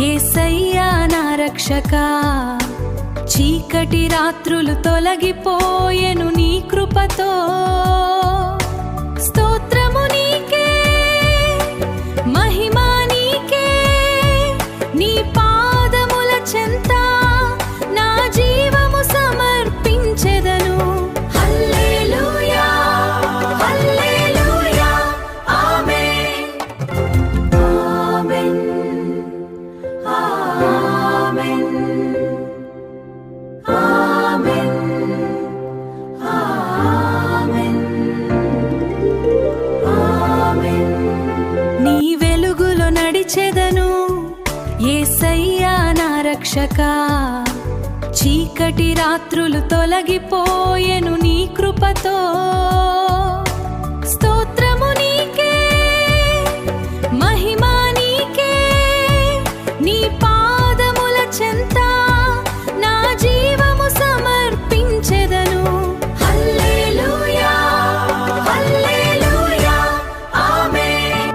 యేసయ్యా నా రక్షకా, చీకటి రాత్రులు తొలగిపోయెను నీ కృపతో. స్తోత్రము నీకే, మహిమ నీకే, నీ పాదముల చెంత నా జీవము సమర్పించెదను. హల్లెలూయా, హల్లెలూయా, ఆమేన్, ఆమేన్, ఆమేన్, ఆమేన్, ఆమేన్, ఆమేన్. నీ వెలుగులో నడిచెదను యేసయ్యా నా రక్షకా, చీకటి రాత్రులు తొలగిపోయెను నీ కృపతో. స్తోత్రము నీకే, మహిమ నీకే, నీ పాదముల చెంత నా జీవము సమర్పించెదను. హల్లెలూయా, హల్లెలూయా, ఆమేన్.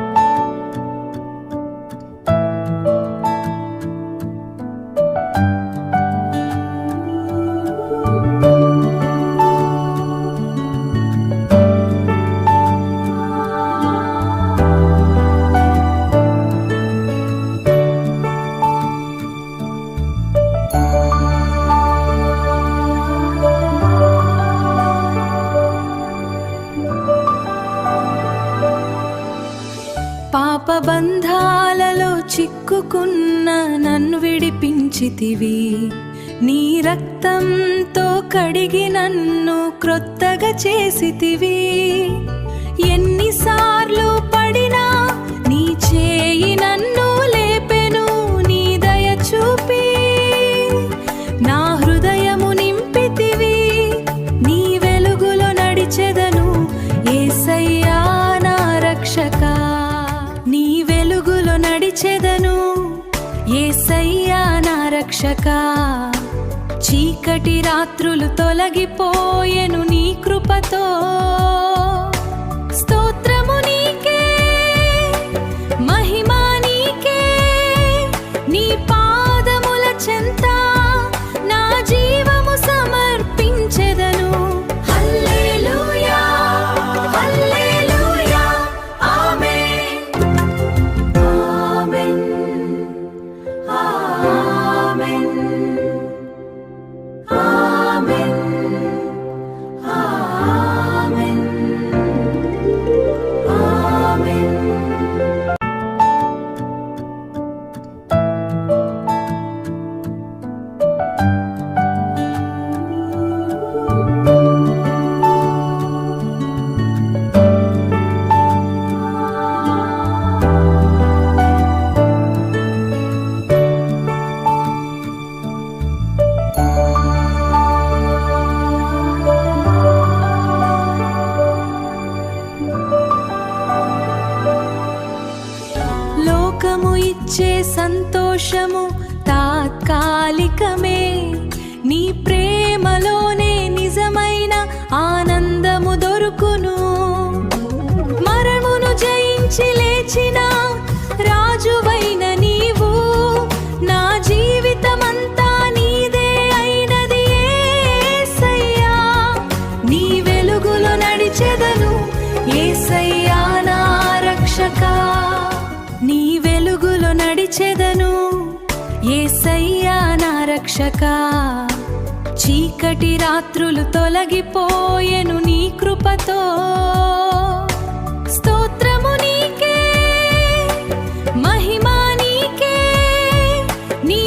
పాపబంధాలలో చిక్కుకున్న నన్ను విడిపించితివి, నీ రక్తంతో కడిగి నన్ను క్రొత్తగా చేసితివి. ఎన్నిసార్లు పడినా నీ చేయి నన్ను లేపెను, నీ దయ చూపి నా హృదయము నింపితివి. నీ వెలుగులో నడిచెదను యేసయ్యా నా రక్షకా, నీ వెలుగులో నడిచెదను యేసయ్యా నా రక్షకా, చీకటి రాత్రులు తొలగిపోయెను నీ కృపతో. స్తోత్రము నీకే, మహిమ నీకే, నీ పాదముల చెంత నా జీవము సమర్పించెదను. హల్లెలూయా, హల్లెలూయా, ఆమేన్, ఆమేన్, ఆమేన్, ఆమేన్, ఆమేన్, ఆమేన్. లోకము ఇచ్చే సంతోషము తాత్కాలికమే, నీ ప్రేమలోనే నిజమైన ఆనందము దొరుకును. మరణమును జయించి లేచిన రాజువైన నీవు, నా జీవితమంతా నీదే అయినది యేసయ్యా. నీ వెలుగులో నడిచెదను యేసయ్యా నా రక్షకా, నీ వెలుగులో నడిచెదను యేసయ్యా నా రక్షకా, చీకటి రాత్రులు తొలగిపోయెను నీ కృపతో. స్తోత్రము నీకే, మహిమ నీకే, నీ